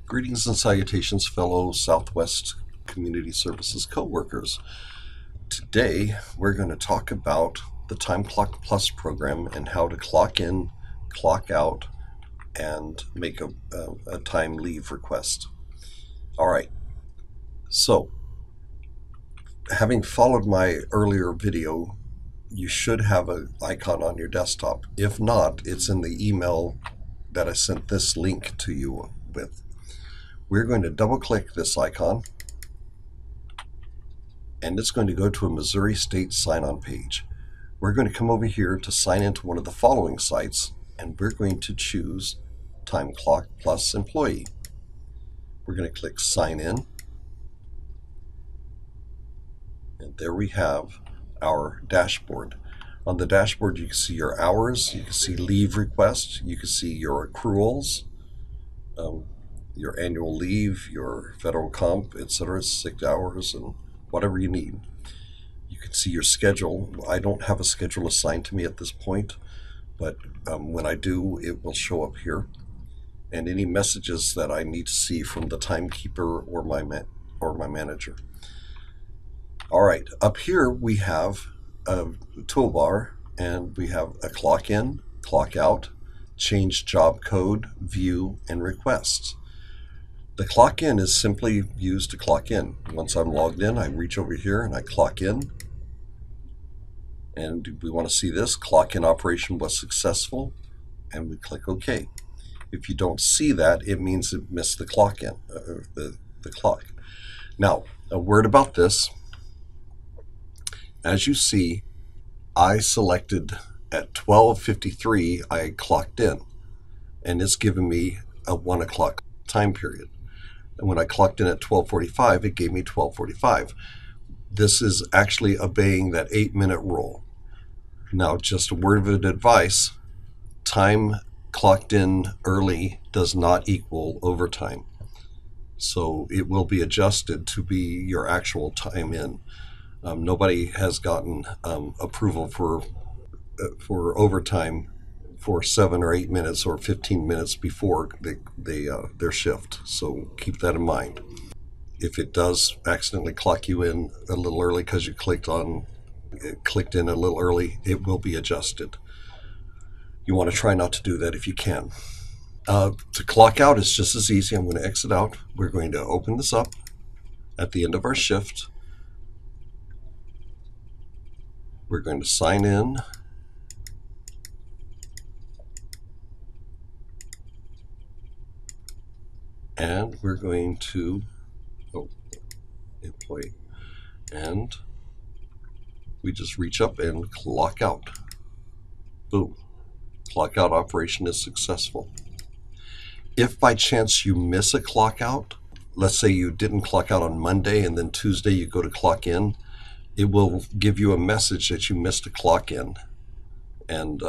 Greetings and salutations, fellow Southwest Community Services coworkers. Today, we're going to talk about the Time Clock Plus program and how to clock in, clock out, and make a time leave request. All right, so having followed my earlier video, you should have an icon on your desktop. If not, it's in the email that I sent this link to you with. We're going to double click this icon and it's going to go to a Missouri State sign-on page. We're going to come over here to sign into one of the following sites and we're going to choose Time Clock Plus Employee. We're going to click sign in and there we have our dashboard. On the dashboard you can see your hours, you can see leave requests, you can see your accruals, your annual leave, your federal comp, etc., sick hours, and whatever you need. You can see your schedule. I don't have a schedule assigned to me at this point, but when I do, it will show up here. And any messages that I need to see from the timekeeper or my manager. All right, up here we have a toolbar, and we have a clock in, clock out, change job code, view, and requests. The clock in is simply used to clock in. Once I'm logged in, I reach over here and I clock in. And we want to see this, clock in operation was successful, and we click OK. If you don't see that, it means it missed the clock in, the clock. Now, a word about this. As you see, I selected at 12:53, I clocked in, and it's given me a 1 o'clock time period. And when I clocked in at 12:45, it gave me 12:45. This is actually obeying that 8-minute rule. Now, just a word of advice, time clocked in early does not equal overtime. So it will be adjusted to be your actual time in. Nobody has gotten approval for overtime for 7 or 8 minutes or 15 minutes before their shift. So keep that in mind. If it does accidentally clock you in a little early because you clicked in a little early, it will be adjusted. You want to try not to do that if you can. To clock out is just as easy. I'm going to exit out. We're going to open this up at the end of our shift. We're going to sign in. And we're going to, employee, and we just reach up and clock out. Boom. Clock out operation is successful. If by chance you miss a clock out, let's say you didn't clock out on Monday and then Tuesday you go to clock in, it will give you a message that you missed a clock in, and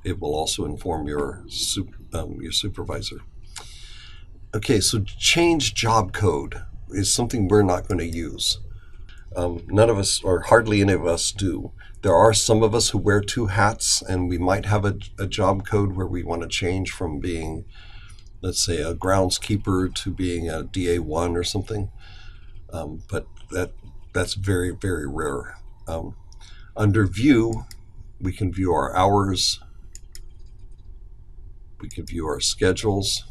it will also inform your supervisor. Okay, so change job code is something we're not going to use. None of us, or hardly any of us, do. There are some of us who wear 2 hats, and we might have a job code where we want to change from being, let's say, a groundskeeper to being a DA1 or something. But that's very, very rare. Under view, we can view our hours. We can view our schedules.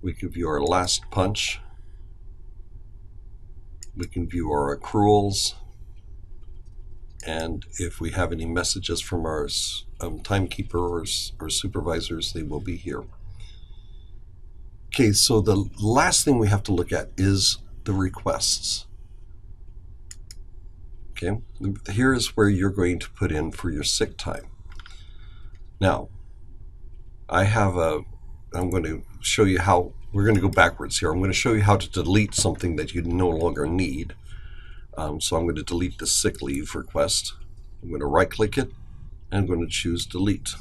We can view our last punch. We can view our accruals. And if we have any messages from our timekeeper or supervisors, they will be here. Okay, so the last thing we have to look at is the requests. Okay, here is where you're going to put in for your sick time. Now, I'm going to show you how, we're going to go backwards here. I'm going to show you how to delete something that you no longer need. So I'm going to delete the sick leave request. I'm going to right click it and I'm going to choose delete.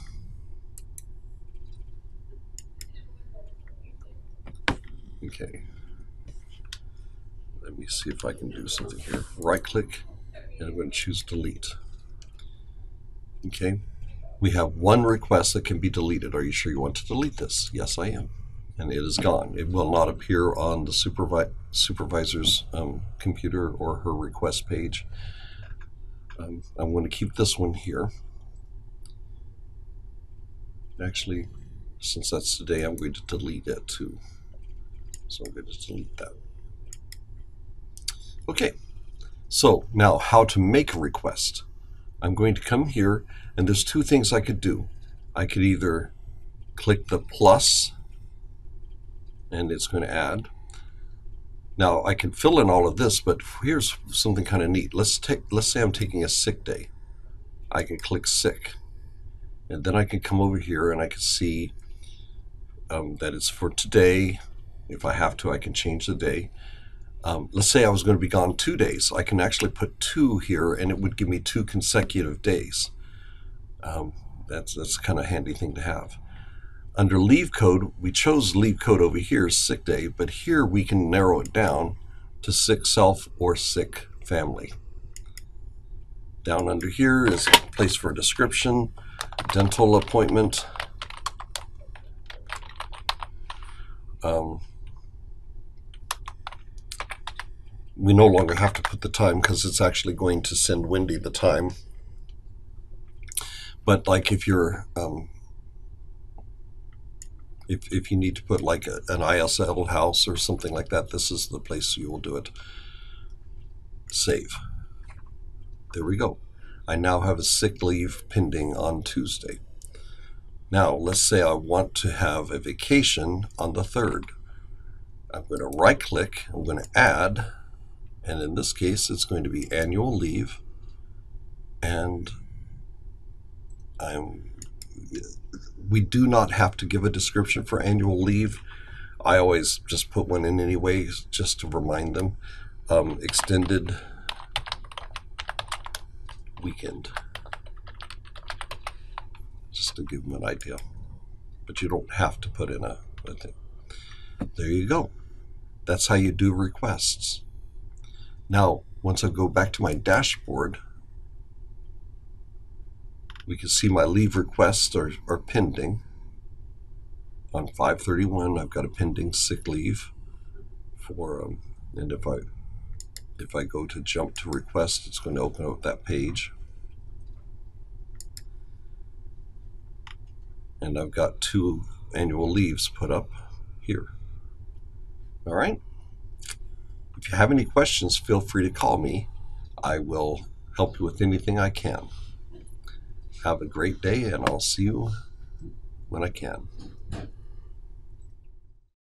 Okay. Let me see if I can do something here. Right click and I'm going to choose delete. Okay. We have one request that can be deleted. Are you sure you want to delete this? Yes, I am. And it is gone. It will not appear on the supervisor's computer or her request page. I'm going to keep this one here. Actually, since that's today, I'm going to delete it too. So I'm going to delete that. Okay, so now how to make a request. I'm going to come here, and there's two things I could do. I could either click the plus, and it's going to add. Now I can fill in all of this, but here's something kind of neat. Let's say I'm taking a sick day. I can click sick, and then I can come over here and I can see that it's for today. If I have to, I can change the day. Let's say I was going to be gone 2 days. I can actually put 2 here, and it would give me 2 consecutive days. That's kind of a handy thing to have. Under leave code, we chose leave code over here, sick day, but here we can narrow it down to sick self or sick family. Down under here is a place for a description, dental appointment. We no longer have to put the time because it's actually going to send Wendy the time. But like if you're if you need to put like an ISL house or something like that, this is the place you will do it. Save. There we go. I now have a sick leave pending on Tuesday. Now let's say I want to have a vacation on the 3rd. I'm going to right click, I'm going to add, and in this case it's going to be annual leave, and we do not have to give a description for annual leave. I always just put one in anyway, just to remind them. Extended weekend, just to give them an idea. But you don't have to put in a thing. There you go. That's how you do requests. Now, once I go back to my dashboard, we can see my leave requests are pending. On 5/31, I've got a pending sick leave for, and if I go to jump to request, it's going to open up that page. And I've got 2 annual leaves put up here. All right. If you have any questions, feel free to call me. I will help you with anything I can. Have a great day, and I'll see you when I can.